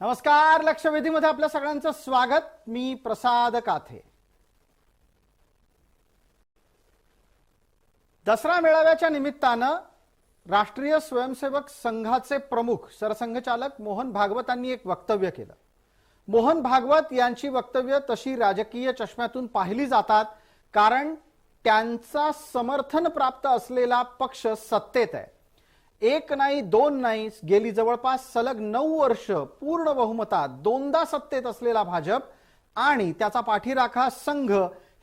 नमस्कार. लक्षवेधीमध्ये आपल्या सगळ्यांचं स्वागत. मी प्रसाद काथे. दसरा मेळाव्याच्या निमित्तानं राष्ट्रीय स्वयंसेवक संघाचे प्रमुख सरसंघचालक मोहन भागवतांनी एक वक्तव्य केलं. मोहन भागवत यांची वक्तव्य तशी राजकीय चष्म्यातून पाहिली जातात, कारण त्यांचा समर्थन प्राप्त असलेला पक्ष सत्तेत आहे. एक नाही दोन नाही, गेली जवळपास सलग 9 वर्ष पूर्ण बहुमतात दोनदा सत्तेत असलेला भाजप आणि त्याचा पाठीराखा संघ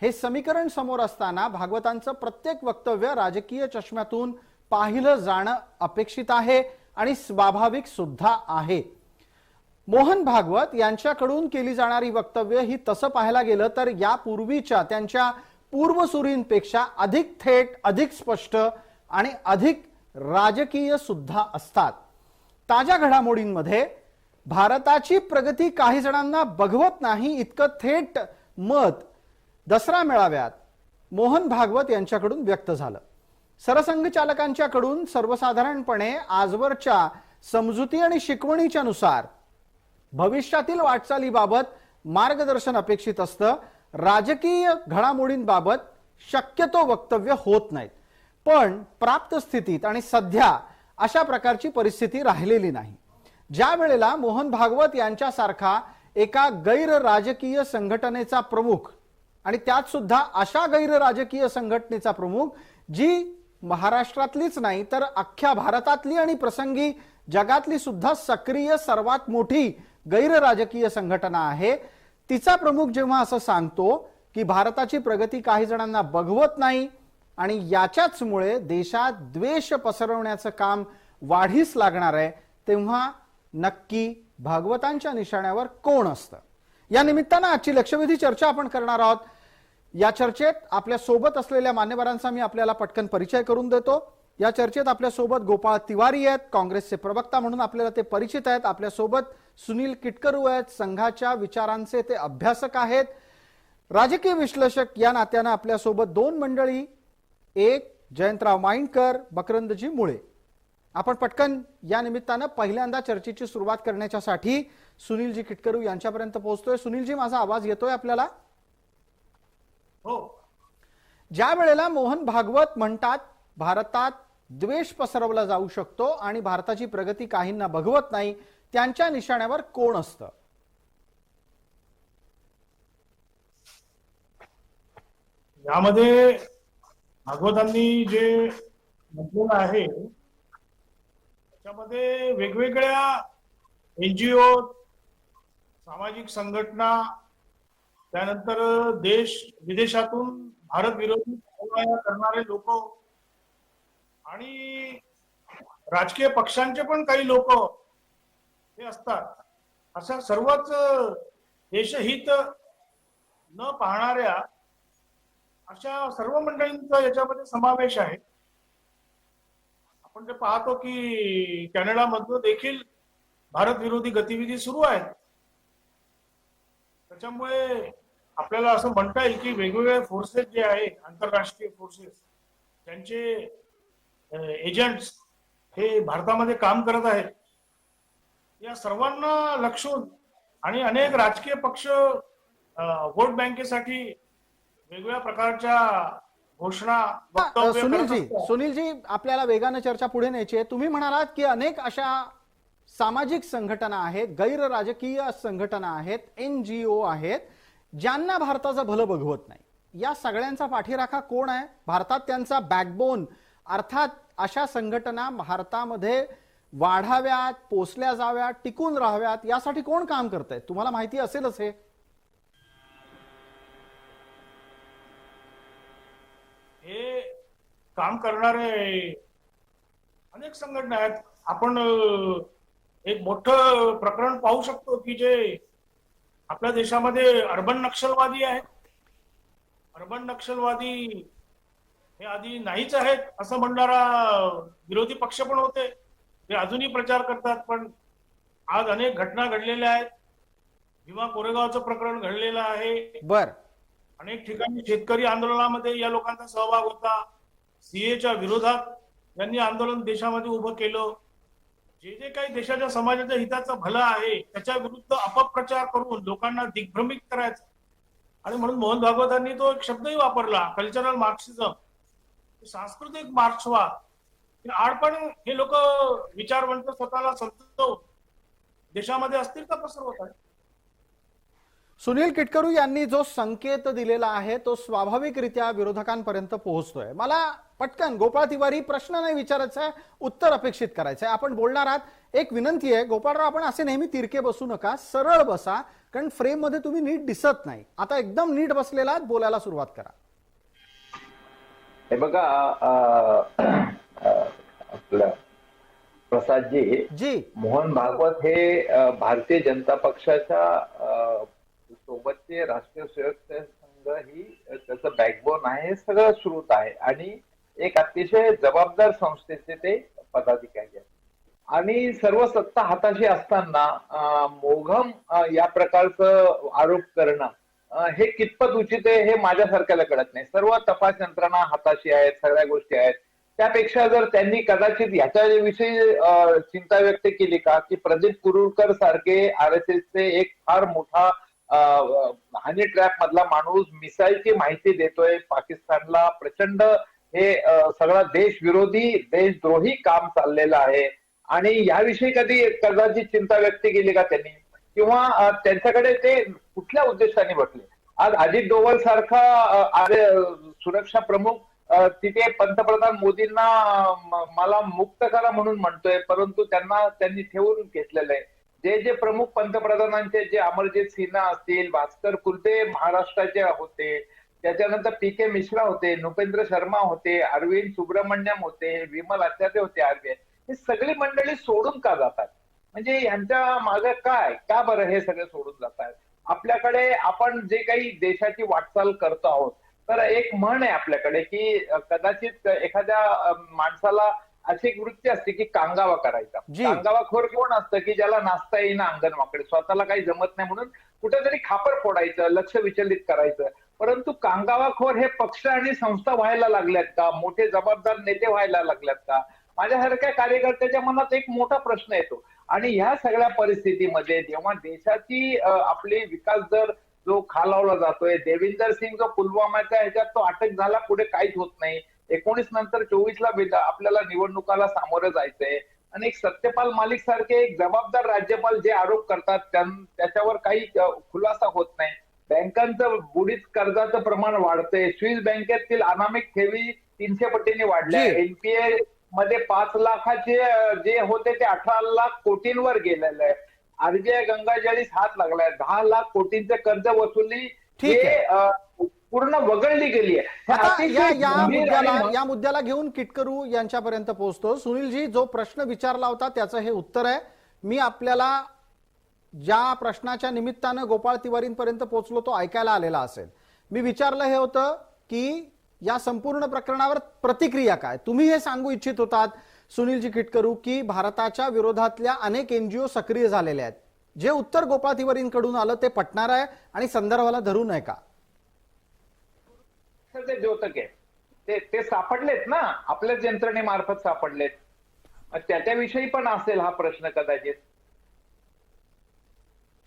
हे समीकरण समोर असताना भागवतांचं प्रत्येक वक्तव्य राजकीय चष्म्यातून पाहिलं जाणं अपेक्षित आहे आणि स्वाभाविक सुद्धा आहे. मोहन भागवत यांच्याकडून केली जाणारी वक्तव्य ही तसं पाहायला गेलं तर यापूर्वीच्या त्यांच्या पूर्वसुरींपेक्षा अधिक थेट, अधिक स्पष्ट आणि अधिक राजकीय सुद्धा असतात. ताज्या घडामोडींमध्ये भारताची प्रगती काही जणांना बघवत नाही इतकं थेट मत दसरा मेळाव्यात मोहन भागवत यांच्याकडून व्यक्त झालं. सरसंघचालकांच्याकडून सर्वसाधारणपणे आजवरच्या समजुती आणि शिकवणीच्या नुसार भविष्यातील वाटचालीबाबत मार्गदर्शन अपेक्षित असतं. राजकीय घडामोडींबाबत शक्यतो वक्तव्य होत नाहीत. पण प्राप्त स्थितीत आणि सध्या अशा प्रकारची परिस्थिती राहिलेली नाही. ज्या वेळेला मोहन भागवत यांच्यासारखा एका गैर राजकीय संघटनेचा प्रमुख आणि त्यात सुद्धा अशा गैर राजकीय संघटनेचा प्रमुख जी महाराष्ट्रातलीच नाही तर अख्ख्या भारतातली आणि प्रसंगी जगातली सुद्धा सक्रिय सर्वात मोठी गैर राजकीय संघटना आहे, तिचा प्रमुख जेव्हा असं सांगतो की भारताची प्रगती काही जणांना बघवत नाही आणि याच्याचमुळे देशात द्वेष पसरवण्याचं काम वाढीस लागणार आहे, तेव्हा नक्की भागवतांच्या निशाण्यावर कोण असतं? या निमित्तानं आजची लक्षवेधी चर्चा आपण करणार आहोत. या चर्चेत आपल्या सोबत असलेल्या मान्यवरांचा मी आपल्याला पटकन परिचय करून देतो. या चर्चेत आपल्या सोबत गोपाळ तिवारी आहेत, काँग्रेसचे प्रवक्ता म्हणून आपल्याला ते परिचित आहेत. आपल्या सोबत सुनील किटकरू आहेत, संघाच्या विचारांचे ते अभ्यासक आहेत. राजकीय विश्लेषक या नात्यानं आपल्या सोबत 2 मंडळी, एक जयंतराव माइंडकर, बकरंदजी मुळे. आपण पटकन या निमित्तानं पहिल्यांदा चर्चेची सुरुवात करण्यासाठी सुनीलजी किटकरू यांच्यापर्यंत पोहोचतोय. सुनीलजी, माझा आवाज येतोय आपल्याला? हो. ज्या वेळेला मोहन भागवत म्हणतात भारतात द्वेष पसरवला जाऊ शकतो आणि भारताची प्रगती काहींना बघवत नाही, त्यांच्या निशाण्यावर कोण असतं? यामध्ये भागवतांनी जे म्हटलेलं आहे त्याच्यामध्ये वेगवेगळ्या NGO, सामाजिक संघटना, त्यानंतर देश विदेशातून भारत विरोधी कारवाया करणारे लोक आणि राजकीय पक्षांचे पण काही लोक हे असतात. अशा सर्वच देशहित न पाहणाऱ्या अशा सर्व मंडळींचा याच्यामध्ये समावेश आहे. आपण ते पाहतो की कॅनडामधून देखील भारत विरोधी गतिविधी सुरू आहेत. त्याच्यामुळे आपल्याला असं म्हणता येईल की वेगवेगळे फोर्सेस जे आहे, आंतरराष्ट्रीय फोर्सेस, त्यांचे एजंट्स हे भारतामध्ये काम करत आहेत. या सर्वांना लक्षून आणि अनेक राजकीय पक्ष व्होट बँकेसाठी वेगवेगळ्या प्रकारच्या घोषणा, वक्तव्य. सुनीलजी, आपल्याला वेगानं चर्चा पुढे न्यायची आहे. तुम्ही म्हणालात की अनेक अशा सामाजिक संघटना आहेत, गैर राजकीय संघटना आहेत, NGO आहेत, ज्यांना भारताचं भलं बघवत नाही. या सगळ्यांचा पाठीराखा कोण आहे? भारतात त्यांचा बॅकबोन अर्थात अशा संघटना भारतामध्ये वाढाव्यात, पोचल्या जाव्यात, टिकून राहाव्यात, यासाठी कोण काम करतंय? तुम्हाला माहिती असेलच. हे काम करणारे अनेक संघटना आहेत. आपण एक मोठं प्रकरण पाहू शकतो की जे आपल्या देशामध्ये अर्बन नक्षलवादी आहेत. अर्बन नक्षलवादी हे आधी नाहीच आहेत असं म्हणणारा विरोधी पक्ष पण होते, ते अजूनही प्रचार करतात. पण आज अनेक घटना घडलेल्या आहेत. भीमा कोरेगावचं प्रकरण घडलेलं आहे. अनेक ठिकाणी शेतकरी आंदोलनामध्ये या लोकांचा सहभाग होता. CA च्या विरोधात यांनी आंदोलन देशामध्ये उभं केलं. जे जे काही देशाच्या समाजाच्या हिताचं भलं आहे त्याच्या विरुद्ध अपप्रचार करून लोकांना दिग्भ्रमित करायचं. आणि म्हणून मोहन भागवतांनी तो एक शब्दही वापरला, कल्चरल मार्क्सिझम, सांस्कृतिक मार्क्सवाद. आडपण हे लोक विचारवंत स्वतःला समजवून देशामध्ये अस्थिरता पसरवत आहेत. सुनील किटकरू यांनी जो संकेत दिलेला आहे तो स्वाभाविकरित्या विरोधकांपर्यंत पोहोचतोय. मला पटकन गोपाळ तिवारी प्रश्न नाही विचारायचा आहे, उत्तर अपेक्षित करायचं आहे. आपण बोलणार आहात. एक विनंती आहे गोपाळराव, आपण असे नेहमी तिरके बसू नका, सरळ बसा, कारण फ्रेम मध्ये तुम्ही नीट दिसत नाही. आता एकदम नीट बसलेला बोलायला सुरुवात करा. हे बघा आपलं प्रसादजी जी, मोहन भागवत हे भारतीय जनता पक्षाच्या सोबतचे राष्ट्रीय स्वयंसेवक संघ ही त्याचं बॅकबोन आहे, हे सगळं स्रोत आहे आणि एक अतिशय जबाबदार संस्थेचे ते पदाधिकारी आहेत. आणि सर्व सत्ता हाताशी असताना मोघम या प्रकारचं आरोप करणं हे कितपत उचित आहे हे माझ्यासारख्याला कळत नाही. सर्व तपास यंत्रणा हाताशी आहेत, सगळ्या गोष्टी आहेत. त्यापेक्षा जर त्यांनी कदाचित ह्याच्याविषयी चिंता व्यक्त केली का की प्रदीप कुरुळकर सारखे RSSचे एक फार मोठा हनी ट्रॅप मधला माणूस मिसाईलची माहिती देतोय पाकिस्तानला, प्रचंड हे सगळा देशविरोधी देशद्रोही काम चाललेलं आहे आणि याविषयी कदाचित चिंता व्यक्त केली का त्यांनी, किंवा त्यांच्याकडे ते कुठल्या उद्देशाने बसले. आज अजित डोवाल सारखा सुरक्षा प्रमुख तिथे पंतप्रधान मोदींना मला मुक्त करा म्हणून म्हणतोय, परंतु त्यांनी ठेवून घेतलेलं आहे. जे प्रमुख पंतप्रधानांचे जे अमरजित सिन्हा असतील, भास्कर कुलते महाराष्ट्राचे होते, त्याच्यानंतर PK मिश्रा होते, नृपेंद्र शर्मा होते, अरविंद सुब्रमण्यम होते, विमल आचार्य होते RBI, ही सगळी मंडळी सोडून का जातात? म्हणजे यांच्या मागे का बरं हे सगळे सोडून जातात? आपल्याकडे आपण जे काही देशाची वाटचाल करतो आहोत, तर एक म्हण आहे आपल्याकडे की कदाचित एखाद्या माणसाला अशी एक वृत्ती असते की कांगावा करायचा. कांगावाखोर कोण असतं की ज्याला नाचता येईना अंगणवाकडे, स्वतःला काही जमत नाही म्हणून कुठेतरी खापर फोडायचं, लक्ष विचलित करायचं. परंतु कांगावाखोर हे पक्ष आणि संस्था व्हायला लागल्यात का? मोठे जबाबदार नेते व्हायला लागल्यात का? माझ्यासारख्या कार्यकर्त्याच्या मनात एक मोठा प्रश्न येतो. आणि ह्या सगळ्या परिस्थितीमध्ये जेव्हा देशाची आपली विकास दर जो खालावला जातोय, देविंदर सिंग जो पुलवामाच्या ह्याच्यात तो अटक झाला, पुढे काहीच होत नाही. 19 नंतर 24ला आपल्याला निवडणुकाला सामोरं जायचंय आणि एक सत्यपाल मालिक सारखे एक जबाबदार राज्यपाल जे आरोप करतात त्याच्यावर काही खुलासा होत नाही. बँकांचं बुडीत कर्जाचं प्रमाण वाढतंय, स्विस बँकेतील अनामिक ठेवी 300 पटीने वाढल्या, NPA मध्ये 5 लाखाचे जे होते ते 18 लाख कोटींवर गेलेलं आहे. RBI गंगाजळीस हात लागलाय, 10 लाख कोटींचे कर्ज वसुली पूर्ण वगळली गेली आहे. या मुद्द्याला घेऊन किटकरू यांच्यापर्यंत पोहोचतो. सुनीलजी, जो प्रश्न विचारला होता त्याचं हे उत्तर आहे. मी आपल्याला ज्या प्रश्नाच्या निमित्तानं गोपाळ तिवारींपर्यंत पोहोचलो तो ऐकायला आलेला असेल. मी विचारलं हे होतं की या संपूर्ण प्रकरणावर प्रतिक्रिया काय, तुम्ही हे सांगू इच्छित होतात सुनीलजी किटकरू की भारताच्या विरोधातल्या अनेक NGO सक्रिय झालेल्या आहेत. जे उत्तर गोपाळ तिवारींकडून आलं ते पटणार आहे आणि संदर्भाला धरू नये का? ते द्योतक आहे ते सापडलेत ना, आपल्याच यंत्रणेमार्फत सापडलेत. त्याच्याविषयी पण असेल हा प्रश्न कदाचित.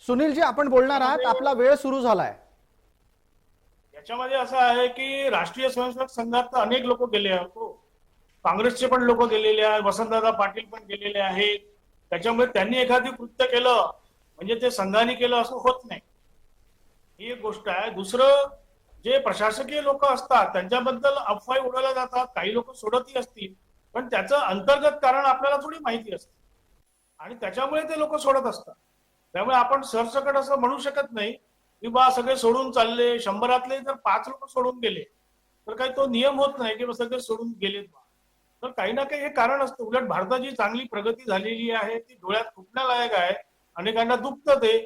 सुनीलजी, आपण बोलणार आहात, आपला वेळ सुरू झालाय. याच्यामध्ये असं आहे की राष्ट्रीय स्वयंसेवक संघात अनेक लोक गेले आहेत, काँग्रेसचे पण लोक गेलेले आहेत, वसंतदादा पाटील पण गेलेले आहेत. त्याच्यामुळे त्यांनी एखादी कृत्य केलं म्हणजे ते संघाने केलं असं होत नाही, ही एक गोष्ट आहे. दुसरं, जे प्रशासकीय लोक असतात त्यांच्याबद्दल अफवा उडवल्या जातात, काही लोक सोडतही असतील, पण त्याचं अंतर्गत कारण आपल्याला थोडी माहिती असते आणि त्याच्यामुळे ते लोक सोडत असतात. त्यामुळे आपण सरसकट असं म्हणू शकत नाही की बा सगळे सोडून चालले. 100रातले जर 5 लोक सोडून गेले तर काही तो नियम होत नाही की सगळे सोडून गेलेत बा. तर काही ना काही हे कारण असतं. उलट भारताची चांगली प्रगती झालेली आहे, ती डोळ्यात खुपण्यालायक आहे. अनेकांना दुखतं ते.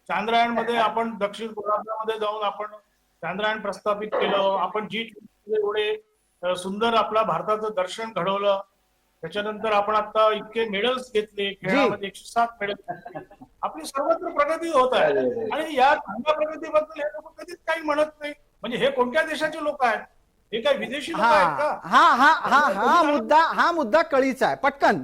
चांद्रयानमध्ये आपण दक्षिण गोलार्धामध्ये जाऊन आपण चांद्रयान प्रस्थापित केलं, आपण G20 एवढे सुंदर आपला भारताचं दर्शन घडवलं. त्याच्यानंतर आपण आता इतके मेडल्स घेतले खेळामध्ये, 107 मेडल. आपली सर्वत्र प्रगती होत आहे आणि या चांगल्या प्रगतीबद्दल हे लोक कधीच काही म्हणत नाही. म्हणजे हे कोणत्या देशाचे लोक आहेत? हे काय विदेशी लोक आहेत का? हा मुद्दा कळीचा आहे. पटकन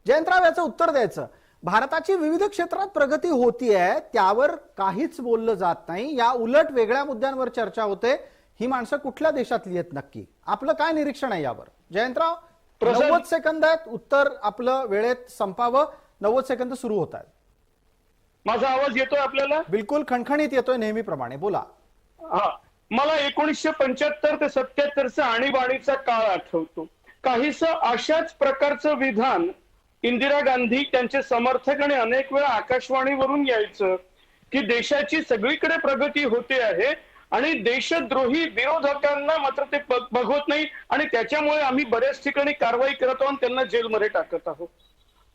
जयंतराव याचं उत्तर द्यायचं. भारताची विविध क्षेत्रात प्रगती होतीये, त्यावर काहीच बोललं जात नाही. या उलट वेगळ्या मुद्द्यांवर चर्चा होते. ही माणसं कुठल्या देशातली आहेत नक्की? आपलं काय निरीक्षण आहे यावर? जयंतराव, 90 सेकंद आहेत, उत्तर आपलं वेळेत संपावं. 90 सेकंद सुरू होत आहेत. माझा आवाज येतोय आपल्याला? बिलकुल खणखणीत येतोय नेहमीप्रमाणे, बोला. हा, मला 1975 ते 77चा आणीबाणीचा काळ आठवतो. काहीस अशाच प्रकारचं विधान इंदिरा गांधी, त्यांचे समर्थक आणि अनेक वेळा आकाशवाणीवरून यायचं की देशाची सगळीकडे प्रगती होते आहे आणि देशद्रोही विरोधकांना मात्र ते बघवत नाही आणि त्याच्यामुळे आम्ही बऱ्याच ठिकाणी कारवाई करत आहोत, त्यांना जेलमध्ये टाकत आहोत.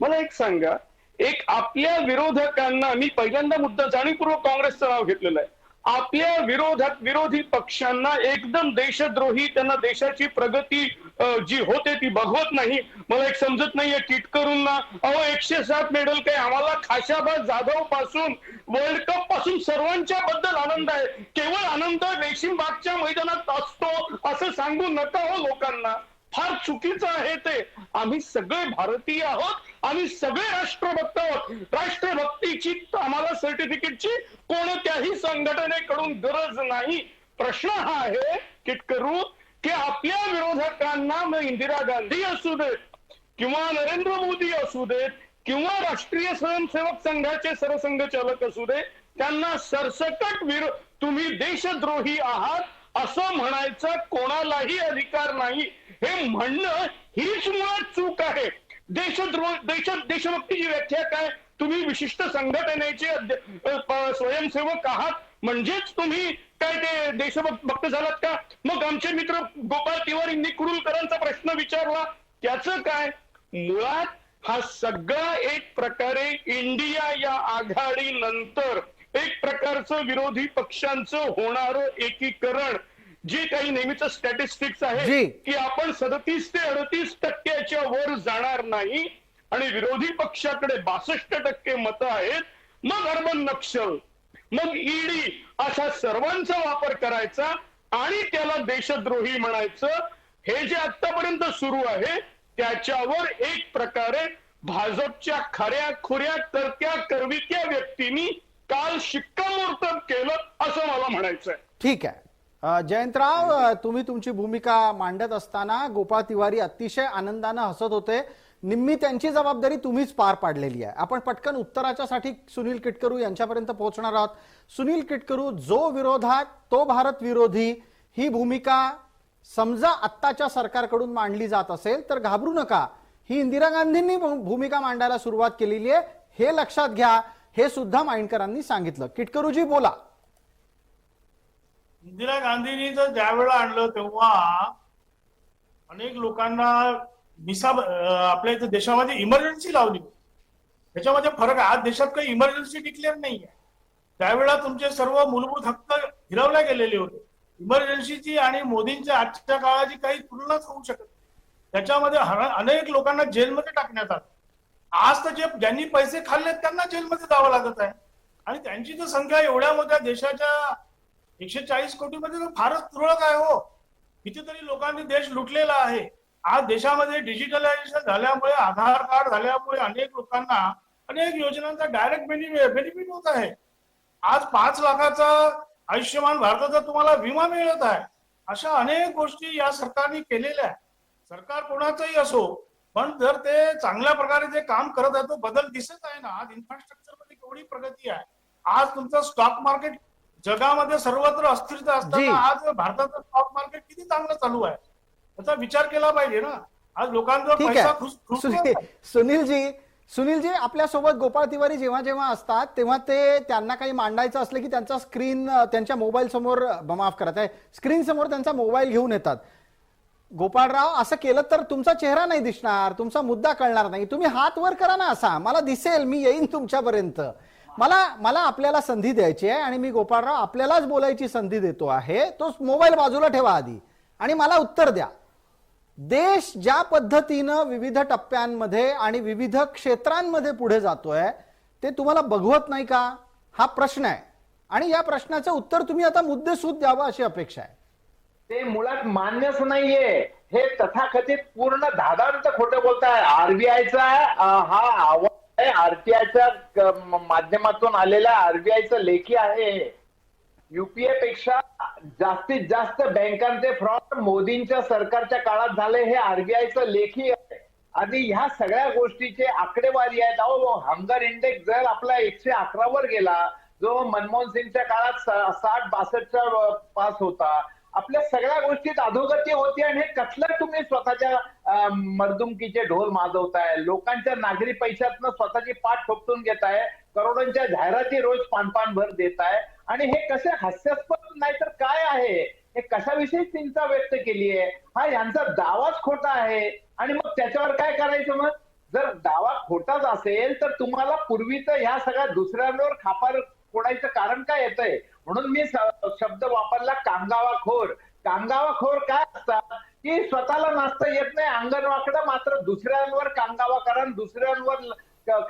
मला एक सांगा, एक आपल्या विरोधकांना, मी पहिल्यांदा मुद्दा जाणीवपूर्वक काँग्रेसचं नाव घेतलेलं आहे, आपल्या विरोधी पक्षांना एकदम देशद्रोही, त्यांना देशाची प्रगती जी होते ती बघवत नाही. मला एक समजत नाहीये किटकरूंना, 107 मेडल काय आम्हाला खाशाबाद जाधव पासून वर्ल्ड कप पासून सर्वांच्या बद्दल आनंद आहे. केवळ आनंद रेशीमबागच्या मैदानात असतो असं सांगू नका हो लोकांना. फार चुकीचं आहे ते. आम्ही सगळे भारतीय आहोत, आम्ही सगळे राष्ट्रभक्त आहोत. राष्ट्रभक्तीची आम्हाला सर्टिफिकेटची कोणत्याही संघटनेकडून गरज नाही. प्रश्न हा आहे किटकरू की आपल्या विरोधकांना, मग इंदिरा गांधी असू देत किंवा नरेंद्र मोदी असू देत किंवा राष्ट्रीय स्वयंसेवक संघाचे सरसंघचालक असू दे, त्यांना सरसकट तुम्ही देशद्रोही आहात असं म्हणायचा कोणालाही अधिकार नाही. हे म्हणणं हीच मुळात चूक आहे. देशभक्तीची व्याख्या काय? तुम्ही विशिष्ट संघटनेचे स्वयंसेवक आहात म्हणजेच तुम्ही काय ते देशभक्त झालात का? मग आमचे मित्र गोपाळ तिवारींनी कुरुलकरांचा प्रश्न विचारला, त्याचं काय? मुळात हा सगळा एक प्रकारे इंडिया या आघाडीनंतर एक प्रकारचं विरोधी पक्षांचं होणारं एकीकरण, जे काही नेहमीच स्टॅटिस्टिक्स आहे की आपण 37 ते 38% वर जाणार नाही आणि विरोधी पक्षाकडे 62% मतं आहेत. मग अर्बन नक्षल, मग ईडी अशा सर्वांचा वापर करायचा आणि त्याला देशद्रोही म्हणायचं. हे जे आतापर्यंत सुरू आहे त्याच्यावर एक प्रकारे भाजपच्या खऱ्या खुऱ्या करत्या करवित्या व्यक्तींनी काल शिक्कामोर्तब केलं असं मला म्हणायचंय. ठीक आहे. जयंतराव, तुम्ही तुमची भूमिका मांडत असताना गोपाळ तिवारी अतिशय आनंदानं हसत होते. निम्मी त्यांची जबाबदारी तुम्हीच पार पाडलेली आहे. आपण पटकन उत्तराच्यासाठी सुनील किटकरू यांच्यापर्यंत पोहोचणार आहोत. सुनील किटकरू, जो विरोधात तो भारत विरोधी, ही भूमिका समजा आत्ताच्या सरकारकडून मांडली जात असेल तर घाबरू नका. ही इंदिरा गांधींनी भूमिका मांडायला सुरुवात केलेली आहे, हे लक्षात घ्या. हे सुद्धा माइंडकरांनी सांगितलं. किटकरूजी बोला. इंदिरा गांधींनी जर ज्यावेळेला आणलं तेव्हा अनेक लोकांना आपल्या इथे देशामध्ये इमर्जन्सी लावली. त्याच्यामध्ये फरक आहे. आज देशात काही इमर्जन्सी डिक्लेअर नाहीये. त्यावेळेला तुमचे सर्व मूलभूत हक्क हिरावले गेलेले होते. इमर्जन्सीची आणि मोदींच्या आजच्या काळाची काही तुलनाच होऊ शकत. त्याच्यामध्ये अनेक लोकांना जेलमध्ये टाकण्यात आलं. आज तर ज्यांनी पैसे खाल्लेत त्यांना जेलमध्ये जावं लागत आहे. आणि त्यांची तर संख्या एवढ्या मोठ्या देशाच्या 140 कोटीमध्ये फारच तुरळक आहे हो. कितीतरी लोकांनी देश लुटलेला आहे. आज देशामध्ये डिजिटलायझेशन झाल्यामुळे, आधार कार्ड झाल्यामुळे अनेक लोकांना अनेक योजनांचा डायरेक्ट बेनिफिट होत आहे. आज 5 लाखाचा आयुष्यमान भारताचा तुम्हाला विमा मिळत आहे. अशा अनेक गोष्टी या सरकारने केलेल्या आहे. सरकार कोणाचंही असो, पण जर ते चांगल्या प्रकारे जे काम करत आहे तो बदल दिसत आहे ना. आज इन्फ्रास्ट्रक्चर मध्ये केवढी प्रगती आहे. आज तुमचं स्टॉक मार्केट जगामध्ये सर्वत्र अस्थिरता असताना आज भारताचं स्टॉक मार्केट किती चांगलं चालू आहे याचा विचार केला पाहिजे ना. आज लोकांचा पैसा सुनीलजी, आपल्यासोबत गोपाळ तिवारी जेव्हा जेव्हा असतात तेव्हा ते त्यांना काही मांडायचं असलं की त्यांचा स्क्रीन त्यांच्या मोबाईल समोर, माफ करत आहे, स्क्रीन समोर त्यांचा मोबाईल घेऊन येतात. गोपाळराव, असं केलं तर तुमचा चेहरा नाही दिसणार, तुमचा मुद्दा कळणार नाही. तुम्ही हात वर करा ना, असा मला दिसेल, मी येईन तुमच्यापर्यंत. मला आपल्याला संधी द्यायची आहे आणि मी गोपाळराव आपल्यालाच बोलायची संधी देतो आहे. तो मोबाईल बाजूला ठेवा आधी आणि मला उत्तर द्या. देश ज्या पद्धतीनं विविध टप्प्यांमध्ये आणि विविध क्षेत्रांमध्ये पुढे जातोय ते तुम्हाला बघवत नाही का? हा प्रश्न आहे आणि या प्रश्नाचं उत्तर तुम्ही आता मुद्देसूद द्यावं अशी अपेक्षा आहे. ते मुळात मान्यच नाहीये. हे तथाकथित पूर्ण धादांत खोटं बोलताय. आरबीआयचा हा आवाज आहे, आरटीआयच्या माध्यमातून आलेल्या आरबीआयचं लेखी आहे. युपीए पेक्षा जास्तीत जास्त बँकांचे फ्रॉड मोदींच्या सरकारच्या काळात झाले, हे आरबीआयचं लेखी आहे. आणि ह्या सगळ्या गोष्टीचे आकडेवारी आहेत. अहो, हंगर इंडेक्स जर आपला 111 वर गेला, जो मनमोहन सिंगच्या काळात 60-62च्या पास होता, आपल्या सगळ्या गोष्टीत अधोगती होती. आणि हे कसलं तुम्ही स्वतःच्या मर्दुमकीचे ढोल माजवताय, लोकांच्या नागरी पैशातनं स्वतःची पाठ ठोकतून घेताय, करोडोंच्या जाहिराती रोज पानभर देताय. आणि हे कसे हास्यास्पद नाही तर काय आहे, हे कशाविषयी चिंता व्यक्त केली आहे? हा यांचा दावाच खोटा आहे. आणि मग त्याच्यावर काय करायचं? मग जर दावा खोटाच असेल तर तुम्हाला पूर्वीच ह्या सगळ्या दुसऱ्यांवर खापर फोडायचं कारण काय येतंय? म्हणून मी शब्द वापरला कांगावाखोर. कांगावाखोर काय असतात की स्वतःला नाचता येत नाही, अंगण वाकडं, मात्र दुसऱ्यांवर कांगावा करा, दुसऱ्यांवर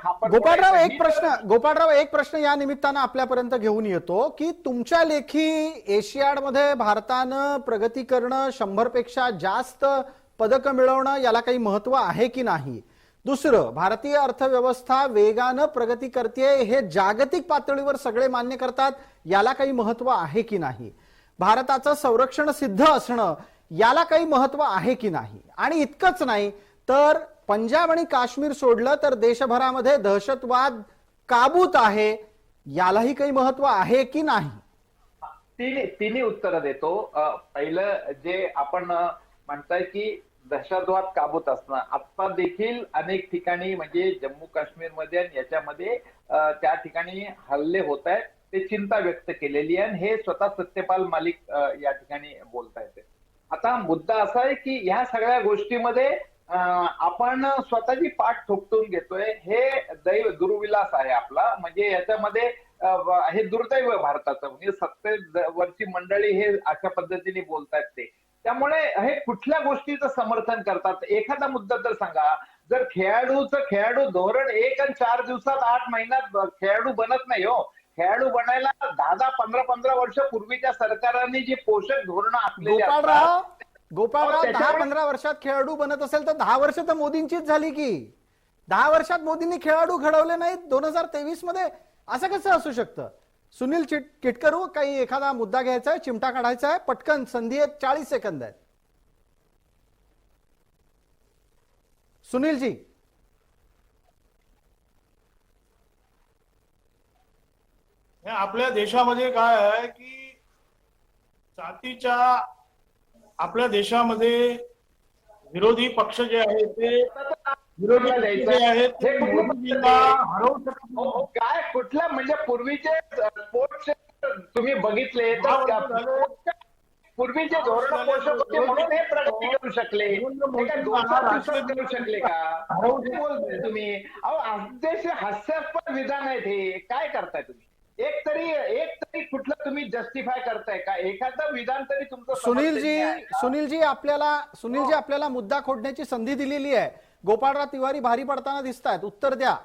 खापर. गोपाळराव एक प्रश्न या निमित्तानं आपल्यापर्यंत घेऊन येतो की तुमच्या लेखी एशियाडमध्ये भारतानं प्रगती करणं, 100 पेक्षा जास्त पदकं मिळवणं, याला काही महत्व आहे की नाही? दुसरं, भारतीय अर्थव्यवस्था वेगानं प्रगती करते, हे जागतिक पातळीवर सगळे मान्य करतात, याला काही महत्व आहे की नाही? भारताचं संरक्षण सिद्ध असणं, याला काही महत्व आहे की नाही? आणि इतकंच नाही तर पंजाब आणि काश्मीर सोडलं तर देशभरामध्ये दहशतवाद काबूत आहे, यालाही काही महत्व आहे की नाही? तिन्ही उत्तर देतो. पहिलं जे आपण म्हणताय की दहशतवाद काबूत असणं, आता देखील अनेक ठिकाणी म्हणजे जम्मू काश्मीरमध्ये आणि याच्यामध्ये त्या ठिकाणी हल्ले होत आहेत, ते चिंता व्यक्त केलेली आहे. हे स्वतः सत्यपाल मलिक या ठिकाणी बोलतायत. आता मुद्दा असा आहे की ह्या सगळ्या गोष्टीमध्ये आपण स्वतःची पाठ ठोकतून घेतोय, हे दुर्विलास आहे आपला. म्हणजे याच्यामध्ये हे दुर्दैव भारताचं, म्हणजे सत्तेवरची मंडळी हे अशा पद्धतीने बोलतायत ते. त्यामुळे हे कुठल्या गोष्टीचं समर्थन करतात? एखादा मुद्दा तर सांगा. जर खेळाडू धोरण 1 आणि 4 दिवसात 8 महिन्यात खेळाडू बनत नाही हो. खेळाडू बनायला 10-10, 15-15 वर्ष पूर्वीच्या सरकारांनी जी पोषक धोरणं आखलेली असतात. गोपाळराव 10-15 वर्षात खेळाडू बनत असेल तर 10 वर्ष तर मोदींचीच झाली की. 10 वर्षात मोदींनी खेळाडू घडवले नाहीत 2023 मध्ये, असं कसं असू शकतं? सुनील किटकरू, काही एखादा मुद्दा घ्यायचा आहे, चिमटा काढायचा आहे, पटकन, संधी आहे, 40 सेकंद आहेत. सुनीलजी. आपल्या देशामध्ये काय आहे की जातीच्या, आपल्या देशामध्ये विरोधी पक्ष जे आहेत ते विरोधी जे आहेत ते मोदींना हरवू शकत. काय कुठल्या म्हणजे पूर्वीचे स्पोर्ट्स तुम्ही बघिले तर पूर्वीचे धोरण पोषक होते म्हणून हे प्रगती करू शकले. करू शकले का? बोलतोय तुम्ही. अहो, अतिशय हास्यास्पद विधान आहेत हे. काय करताय तुम्ही? एक तरी कुठलं तुम्ही जस्टिफाय करताय का? एखादं विधान तरी तुमचं. सुनीलजी आपल्याला मुद्दा खोडण्याची संधी दिलेली आहे. गोपाळराव तिवारी भारी पडताना दिसत आहेत, उत्तर द्या.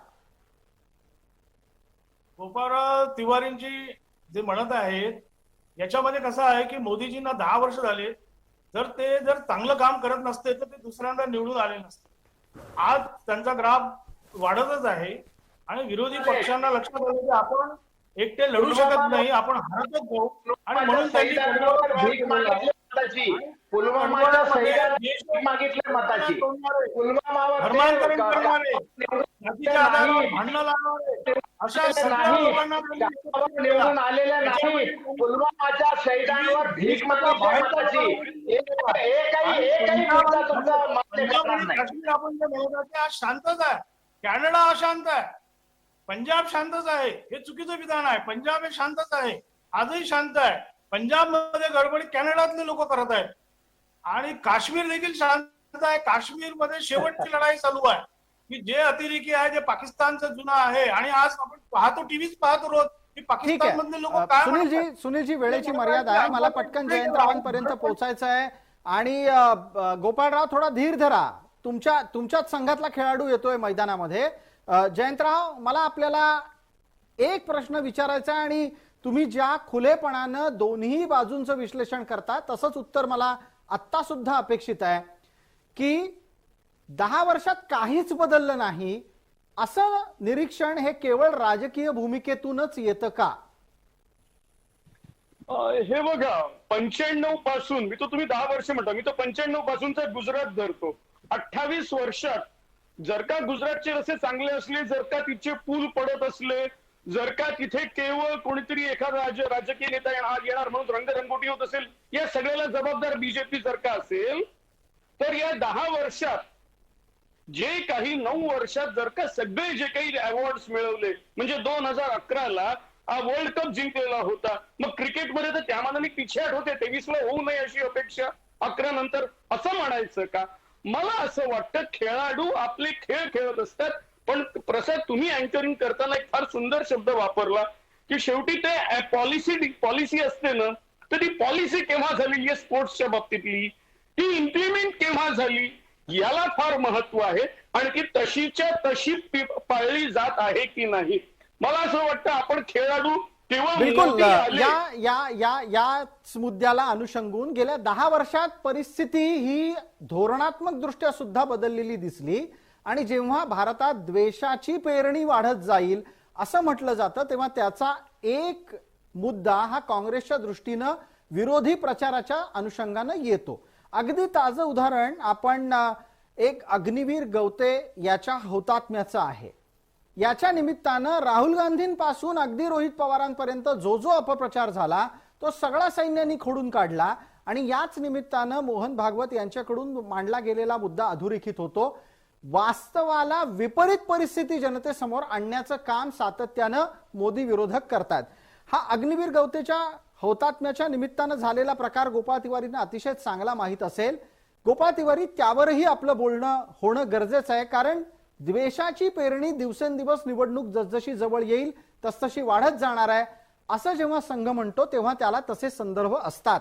गोपाळराव तिवारींची जे म्हणत आहेत याच्यामध्ये कसं आहे की मोदीजींना 10 वर्ष झाले, जर चांगलं काम करत नसते तर ते दुसऱ्यांदा निवडून आले नसते. आज त्यांचा ग्राफ वाढतच आहे आणि विरोधी पक्षांना लक्षात आलं की आपण एकटे लढू शकत नाही, आपण हरतच जाऊ. आणि म्हणून त्यांनी पुलवामाच्या शहीदांना मागितल्या मताची, पुलवामावर भांडणं लावणारे अशा सगळ्या लोकांना निवडून आलेल्या नाही. पुलवामाच्या शहीदांवर भीक मताची एकही मुद्दा तुमचा मान्य करणार नाही. आपण जे म्हणतो ते आज शांतच आहे. कॅनडा अशांत आहे, पंजाब शांतच आहे. हे चुकीचं विधान आहे. पंजाब हे शांतच आहे, आजही शांत आहे. पंजाब मध्ये गडबडी कॅनडातले लोक करत आहेत आणि काश्मीर देखील शांत आहे. काश्मीर मध्ये शेवटची लढाई चालू आहे की जे अतिरेकी आहे, जे पाकिस्तानचं जुना आहे. आणि आज आपण पाहतो, टीव्हीच पाहतो रोज की पाकिस्तान मधले लोक काय. सुनीलजी वेळेची मर्यादा आहे, मला पटकन जयंतरावांपर्यंत पोहोचायचं आहे. आणि गोपाळराव थोडा धीर धरा, तुमच्याच संघातला खेळाडू येतोय मैदानामध्ये. जयंतराव, मला आपल्याला एक प्रश्न विचारायचा आहे आणि तुम्ही ज्या खुलेपणानं दोन्ही बाजूंचं विश्लेषण करता तसंच उत्तर मला आत्ता सुद्धा अपेक्षित आहे की 10 वर्षात काहीच बदललं नाही असं निरीक्षण हे केवळ राजकीय भूमिकेतूनच येतं का? हे बघा, 95 पासून तुम्ही 10 वर्ष म्हणता, मी तो 95 पासूनचा गुजरात धरतो. 28 वर्षात जर का गुजरातचे रस्ते चांगले असले, जर का तिचे पूल पडत असले, जर का तिथे केवळ कोणीतरी एखादा राजकीय नेता येणार म्हणून रंगरंगोटी होत असेल, या सगळ्याला जबाबदार बीजेपी जर का असेल, तर या 10 वर्षात जे काही 9 वर्षात जर का सगळे जे काही अवॉर्ड्स मिळवले, म्हणजे 2011ला वर्ल्ड कप जिंकलेला होता, मग क्रिकेटमध्ये तर त्या मानाने पिछेहाट होते, 23ला होऊ नये अशी अपेक्षा 11 नंतर असं म्हणायचं का? मला असं वाटतं खेळाडू आपले खेळ खेळत असतात, पण प्रसाद तुम्ही अँकरिंग करताना एक फार सुंदर शब्द वापरला की शेवटी ते पॉलिसी असते ना, तर ती पॉलिसी केव्हा झालेली आहे स्पोर्ट्सच्या बाबतीतली, ती इम्प्लिमेंट केव्हा झाली याला फार महत्व आहे आणि ती तशीच्या तशी पाळली जात आहे की नाही. मला असं वाटतं आपण खेळाडू तेव्हा बिलकुल याच मुद्द्याला अनुषंगून गेल्या 10 वर्षात परिस्थिती ही धोरणात्मक दृष्ट्या सुद्धा बदललेली दिसली आणि जेव्हा भारतात द्वेषाची पेरणी वाढत जाईल असं म्हटलं जातं तेव्हा त्याचा एक मुद्दा हा काँग्रेसच्या दृष्टीनं विरोधी प्रचाराच्या अनुषंगानं येतो. अगदी ताजं उदाहरण आपण एक अग्निवीर गवते याच्या हौतात्म्याचं आहे. याच्या निमित्तानं राहुल गांधींपासून अगदी रोहित पवारांपर्यंत जो जो अपप्रचार झाला तो सगळा सैन्याने खोडून काढला आणि याच निमित्तानं मोहन भागवत यांच्याकडून मांडला गेलेला मुद्दा अधोरेखित होतो. वास्तवाला विपरीत परिस्थिती जनतेसमोर आणण्याचं काम सातत्यानं मोदी विरोधक करतात. हा अग्निवीर गवतेच्या हौतात्म्याच्या निमित्तानं झालेला प्रकार गोपाळ तिवारींना अतिशय चांगला माहीत असेल. गोपाळ तिवारी त्यावरही आपलं बोलणं होणं गरजेचं आहे कारण द्वेषाची पेरणी दिवसेंदिवस निवडणूक जसजशी जवळ येईल तसतशी वाढत जाणार आहे असं जेव्हा संघ म्हणतो तेव्हा त्याला तसे संदर्भ असतात.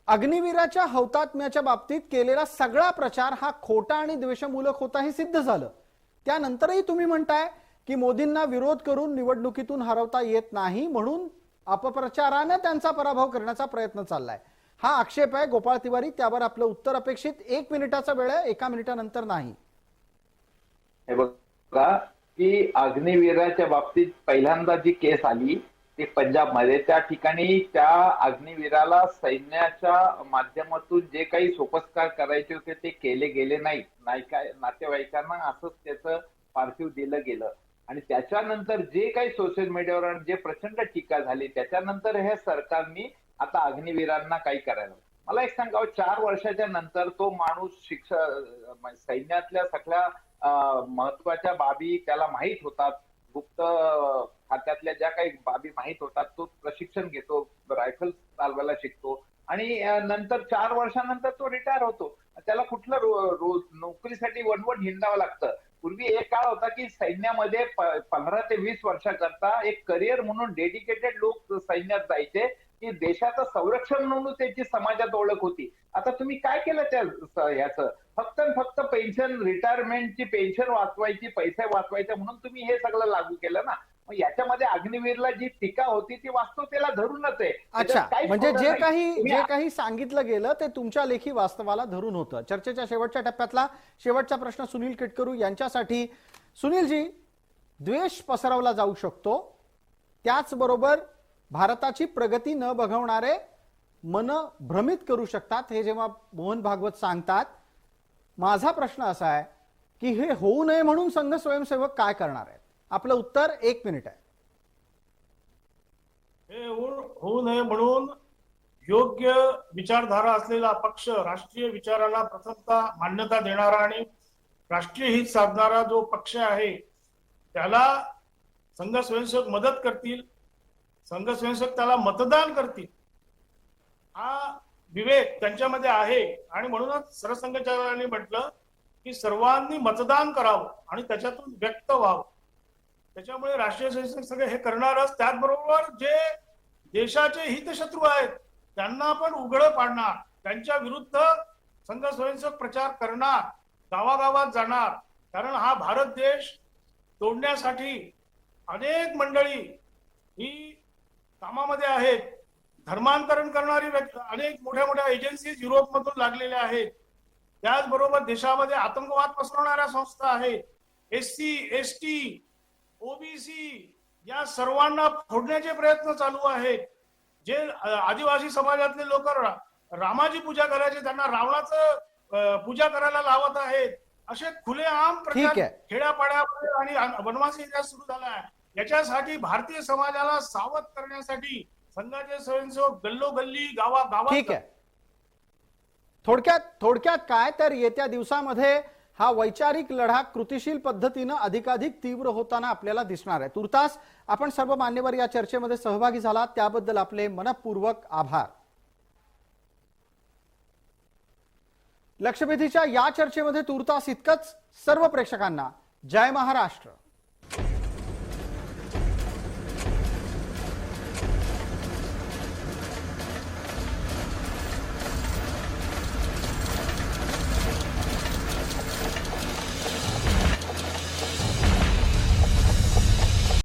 अग्निवीराच्या हौतात्म्याच्या बाबतीत केलेला सगळा प्रचार हा खोटा आणि द्वेषमूलक होता हे सिद्ध झालं. त्यानंतरही तुम्ही म्हणताय की मोदींना विरोध करून निवडणुकीतून हरवता येत नाही म्हणून अपप्रचाराने त्यांचा पराभव करण्याचा प्रयत्न चाललाय. हा आक्षेप आहे गोपाळ तिवारी, त्यावर आपलं उत्तर अपेक्षित. 1 मिनिटाचा वेळ आहे, 1 मिनिटानंतर नाही. हे बघा की अग्निवीराच्या बाबतीत पहिल्यांदा जी केस आली ती पंजाबमध्ये, त्या ठिकाणी त्या अग्निवीराला सैन्याच्या माध्यमातून जे काही सोपस्कार करायचे होते ते केले गेले नाही. नातेवाईकांना असंच त्याचं पार्थिव दिलं गेलं आणि त्याच्यानंतर जे काही सोशल मीडियावर जे प्रचंड टीका झाली त्याच्यानंतर हे सरकारनी आता अग्निवीरांना काही करायला. मला एक सांगावं, 4 वर्षाच्या नंतर तो माणूस सैन्यातल्या सगळ्या महत्वाच्या बाबी त्याला माहीत होतात, गुप्त खात्यातल्या ज्या काही बाबी माहीत होतात, तो प्रशिक्षण घेतो, रायफल चालवायला शिकतो आणि नंतर 4 वर्षानंतर तो रिटायर होतो. त्याला कुठलं रोज नोकरीसाठी वनवट हिंडावं लागतं. पूर्वी एक काळ होता की सैन्यामध्ये 15 ते 20 वर्षाकरता एक करिअर म्हणून डेडिकेटेड लोक सैन्यात जायचे की देशाचं संरक्षण म्हणून त्याची समाजात ओळख होती. आता तुम्ही काय केलं त्या ह्याचं फक्त पेन्शन, रिटायरमेंटची पेन्शन वाचवायची, पैसे वाचवायचे म्हणून तुम्ही हे सगळं लागू केलं ना. मग याच्यामध्ये अग्निवीरला जी टीका होती ती वास्तवतेला धरूनच आहे. अच्छा, म्हणजे जे काही सांगितलं गेलं ते तुमच्या लेखी वास्तवाला धरून होतं. चर्चेच्या शेवटच्या टप्प्यातला शेवटचा प्रश्न सुनील किटकरू यांच्यासाठी. सुनीलजी, द्वेष पसरवला जाऊ शकतो, त्याचबरोबर भारताची प्रगती न बघवणारे मन भ्रमित करू शकतात हे जेव्हा मोहन भागवत सांगतात, माझा प्रश्न असा आहे की हे होऊ नये म्हणून संघ स्वयंसेवक काय करणार आहेत? आपलं उत्तर 1 मिनिट आहे. हे होऊ नये म्हणून योग्य विचारधारा असलेला पक्ष, राष्ट्रीय विचाराला प्रथमतः मान्यता देणारा आणि राष्ट्रीय हित साधणारा जो पक्ष आहे त्याला संघ स्वयंसेवक मदत करतील, संघ स्वयंसेवक त्याला मतदान करतील. हा विवेक त्यांच्यामध्ये आहे आणि म्हणूनच सरसंघचालकांनी म्हटलं की सर्वांनी मतदान करावं आणि त्याच्यातून व्यक्त व्हावं. त्याच्यामुळे राष्ट्रीय स्वयंसेवक सगळे हे करणारच. त्याचबरोबर जे देशाचे हितशत्रू आहेत त्यांना आपण उघडं पाडणार, त्यांच्या विरुद्ध संघ स्वयंसेवक प्रचार करणार, गावागावात जाणार. कारण हा भारत देश तोडण्यासाठी अनेक मंडळी ही कामामध्ये आहेत. धर्मांतरण करणारी अनेक मोठ्या मोठ्या एजन्सीज युरोपमधून लागलेल्या आहेत. त्याचबरोबर देशामध्ये आतंकवाद पसरवणाऱ्या संस्था आहेत. SC, ST, OBC या सर्वांना फोडण्याचे प्रयत्न चालू आहेत. जे आदिवासी समाजातले लोक रामाची पूजा करायचे त्यांना रावणाचं पूजा करायला लावत आहेत. असे खुलेआम प्रकार ठीक आहे. खेड्यापाड्यामध्ये आणि वनवासी एरियात सुरू झाला आहे. याच्यासाठी भारतीय समाजाला सावध करण्यासाठी संघाचे स्वयंसेवक गल्लोगल्ली गावागावात ठीक आहे. थोडक्यात काय तर येत्या दिवसामध्ये हा वैचारिक लढा कृतिशील पद्धतीनं अधिकाधिक तीव्र होताना आपल्याला दिसणार आहे. तुर्तास आपण सर्व मान्यवर या चर्चेमध्ये सहभागी झालात त्याबद्दल आपले मनपूर्वक आभार. लक्षवेधीच्या या चर्चेमध्ये तुर्तास इतकंच. सर्व प्रेक्षकांना जय महाराष्ट्र.